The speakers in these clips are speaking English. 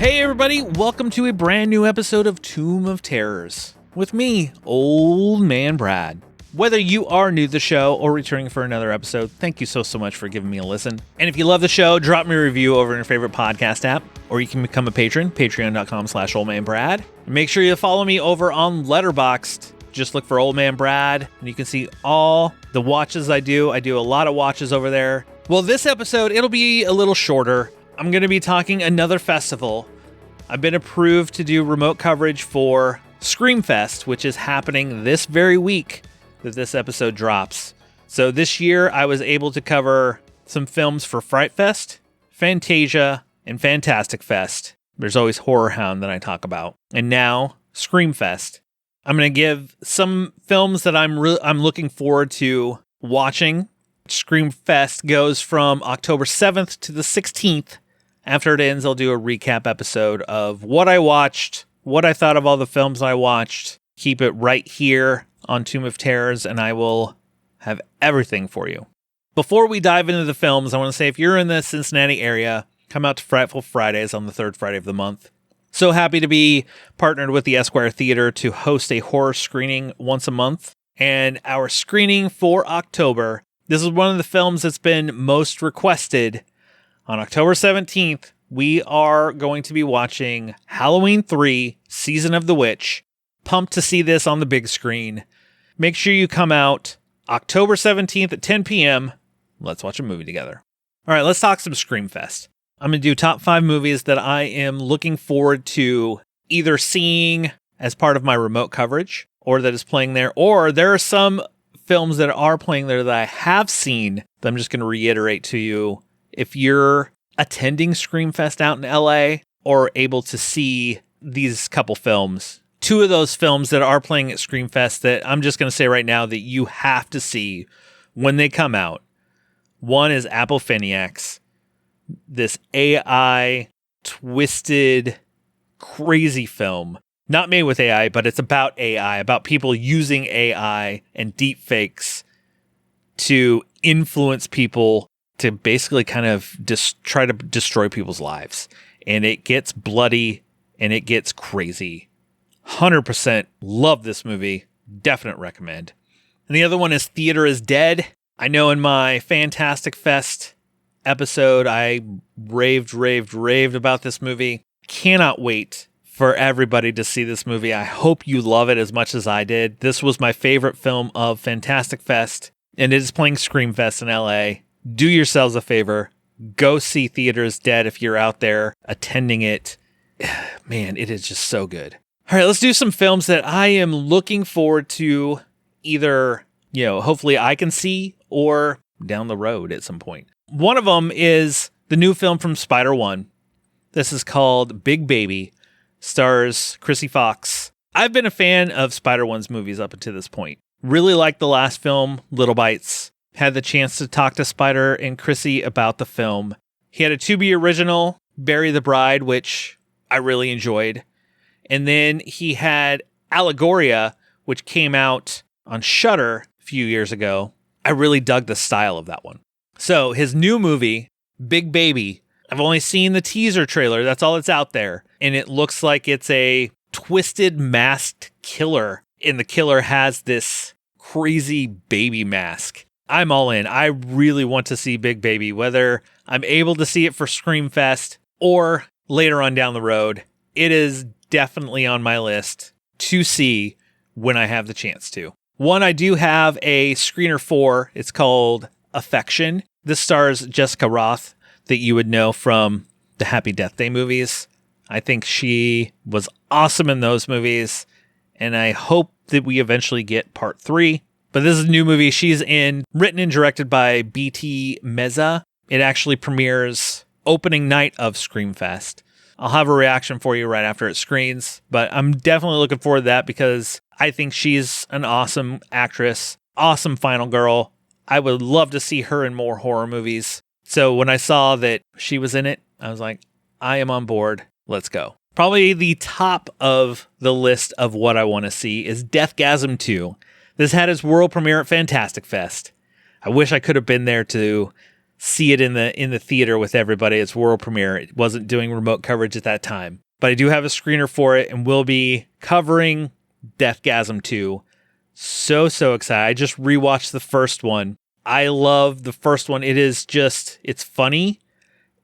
Hey everybody, welcome to a brand new episode of Tomb of Terrors with me, Old Man Brad. Whether you are new to the show or returning for another episode, thank you so much for giving me a listen. And if you love the show, drop me a review over in your favorite podcast app, or you can become a patron, patreon.com/oldmanbrad. And make sure you follow me over on Letterboxd. Just look for Old Man Brad, and you can see all the watches I do. I do a lot of watches over there. Well, this episode, it'll be a little shorter. I'm going to be talking another festival. I've been approved to do remote coverage for Screamfest, which is happening this very week that this episode drops. So this year, I was able to cover some films for Frightfest, Fantasia, and Fantastic Fest. There's always Horror Hound that I talk about. And now, Screamfest. I'm going to give some films that I'm looking forward to watching. Screamfest goes from October 7th to the 16th. After it ends, I'll do a recap episode of what I watched, what I thought of all the films I watched. Keep it right here on Tomb of Terrors, and I will have everything for you. Before we dive into the films, I want to say if you're in the Cincinnati area, come out to Frightful Fridays on the third Friday of the month. So happy to be partnered with the Esquire Theater to host a horror screening once a month. And our screening for October, this is one of the films that's been most requested. On October 17th, we are going to be watching Halloween 3, Season of the Witch. Pumped to see this on the big screen. Make sure you come out October 17th at 10 p.m. Let's watch a movie together. All right, let's talk some Screamfest. I'm going to do top 5 movies that I am looking forward to either seeing as part of my remote coverage or that is playing there, or there are some films that are playing there that I have seen that I'm just going to reiterate to you. If you're attending Screamfest out in LA or able to see these couple films, 2 of those films that are playing at Screamfest that I'm just going to say right now that you have to see when they come out. One is Apofeniacs, this AI twisted, crazy film. Not made with AI, but it's about AI, about people using AI and deepfakes to influence people to basically kind of try to destroy people's lives. And it gets bloody and it gets crazy. 100% love this movie. Definite recommend. And the other one is Theater is Dead. I know in my Fantastic Fest episode, I raved about this movie. Cannot wait for everybody to see this movie. I hope you love it as much as I did. This was my favorite film of Fantastic Fest, and it is playing Screamfest in LA. Do yourselves a favor. Go see Theater is Dead if you're out there attending it. Man, it is just so good. All right, let's do some films that I am looking forward to either, hopefully I can see or down the road at some point. One of them is the new film from Spider-One. This is called Big Baby. Stars Chrissy Fox. I've been a fan of Spider-One's movies up until this point. Really liked the last film, Little Bites. Had the chance to talk to Spider and Chrissy about the film. He had a Tubi original, Bury the Bride, which I really enjoyed. And then he had Allegoria, which came out on Shudder a few years ago. I really dug the style of that one. So his new movie, Big Baby, I've only seen the teaser trailer. That's all that's out there. And it looks like it's a twisted masked killer. And the killer has this crazy baby mask. I'm all in. I really want to see Big Baby, whether I'm able to see it for Screamfest or later on down the road. It is definitely on my list to see when I have the chance to. One I do have a screener for. It's called Affection. This stars Jessica Roth, that you would know from the Happy Death Day movies. I think she was awesome in those movies, and I hope that we eventually get part 3. But this is a new movie she's in, written and directed by B.T. Meza. It actually premieres opening night of Screamfest. I'll have a reaction for you right after it screens, but I'm definitely looking forward to that because I think she's an awesome actress, awesome final girl. I would love to see her in more horror movies. So when I saw that she was in it, I was like, I am on board. Let's go. Probably the top of the list of what I want to see is Deathgasm 2. This had its world premiere at Fantastic Fest. I wish I could have been there to see it in the theater with everybody. It's world premiere. It wasn't doing remote coverage at that time. But I do have a screener for it, and we'll be covering Deathgasm 2. So excited. I just rewatched the first one. I love the first one. It's funny.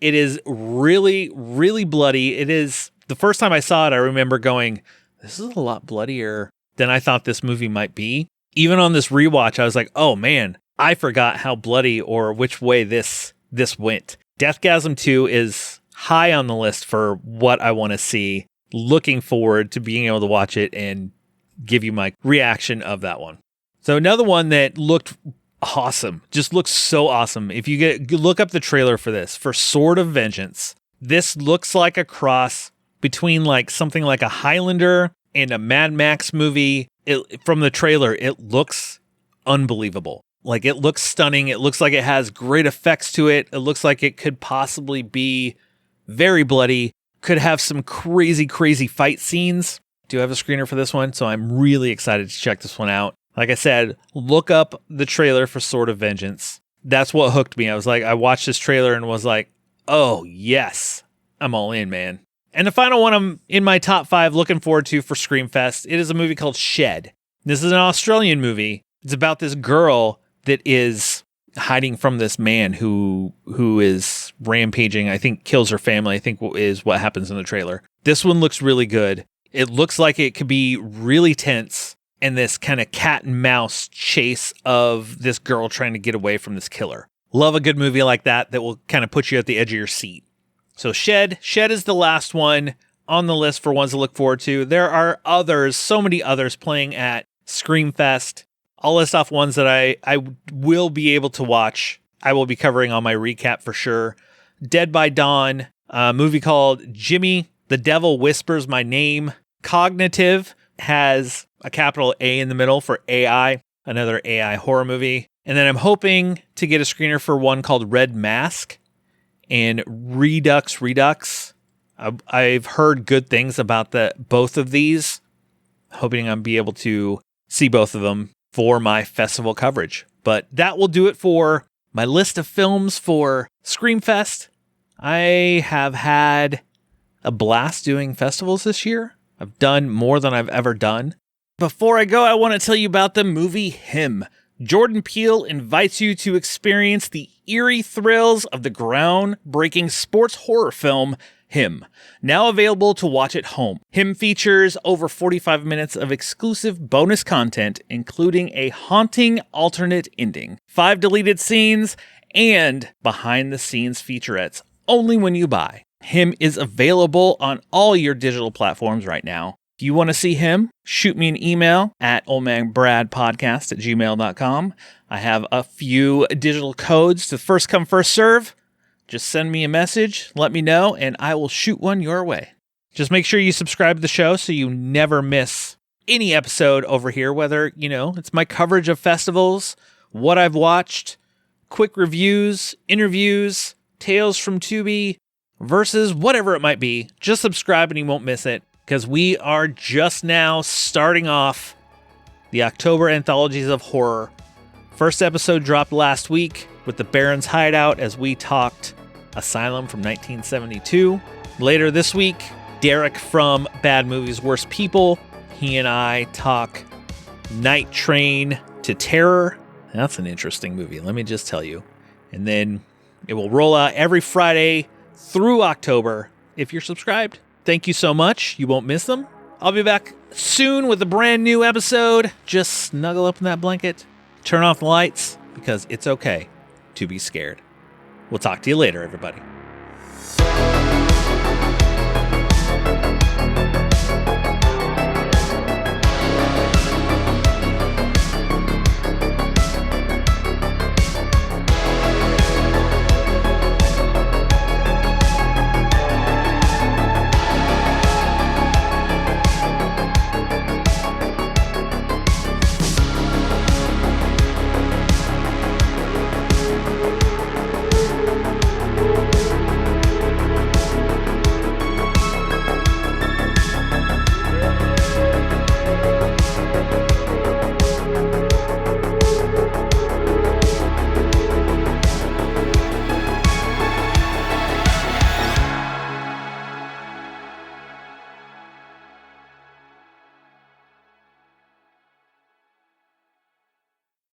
It is really, really bloody. It is, the first time I saw it, I remember going, this is a lot bloodier than I thought this movie might be. Even on this rewatch, I was like, oh man, I forgot how bloody or which way this went. Deathgasm 2 is high on the list for what I want to see. Looking forward to being able to watch it and give you my reaction of that one. So another one that looked awesome, just looks so awesome. If you look up the trailer for this, for Sword of Vengeance, this looks like a cross between like something like a Highlander and a Mad Max movie. From the trailer, it looks unbelievable. Like, it looks stunning. It looks like it has great effects to it. It looks like it could possibly be very bloody, could have some crazy, crazy fight scenes. Do have a screener for this one, so I'm really excited to check this one out. Like I said, look up the trailer for Sword of Vengeance. That's what hooked me. I watched this trailer and was like, oh yes, I'm all in, man. And the final one I'm in my top 5 looking forward to for Screamfest, it is a movie called Shed. This is an Australian movie. It's about this girl that is hiding from this man who is rampaging, I think kills her family, I think is what happens in the trailer. This one looks really good. It looks like it could be really tense, and this kind of cat and mouse chase of this girl trying to get away from this killer. Love a good movie like that will kind of put you at the edge of your seat. So Shed is the last one on the list for ones to look forward to. There are others, so many others playing at Screamfest. I'll list off ones that I will be able to watch. I will be covering on my recap for sure. Dead by Dawn, a movie called Jimmy, the Devil Whispers My Name. Cognitive has a capital A in the middle for AI, another AI horror movie. And then I'm hoping to get a screener for one called Red Mask and Redux. I've heard good things about both of these. Hoping I'll be able to see both of them for my festival coverage. But that will do it for my list of films for Screamfest. I have had a blast doing festivals this year. I've done more than I've ever done. Before I go, I want to tell you about the movie Him. Jordan Peele invites you to experience the eerie thrills of the groundbreaking sports horror film Him, now available to watch at home. Him features over 45 minutes of exclusive bonus content, including a haunting alternate ending, 5 deleted scenes, and behind-the-scenes featurettes, only when you buy. Him is available on all your digital platforms right now. If you want to see Him, shoot me an email at oldmanbradpodcast@gmail.com. I have a few digital codes to first come, first serve. Just send me a message, let me know, and I will shoot one your way. Just make sure you subscribe to the show so you never miss any episode over here, whether, it's my coverage of festivals, what I've watched, quick reviews, interviews, tales from Tubi, versus whatever it might be. Just subscribe and you won't miss it, because we are just now starting off the October Anthologies of Horror. First episode dropped last week with the Baron's Hideout as we talked Asylum from 1972. Later this week, Derek from Bad Movies, Worst People. He and I talk Night Train to Terror. That's an interesting movie, let me just tell you. And then it will roll out every Friday through October if you're subscribed. Thank you so much. You won't miss them. I'll be back soon with a brand new episode. Just snuggle up in that blanket, turn off the lights, because it's okay to be scared. We'll talk to you later, everybody.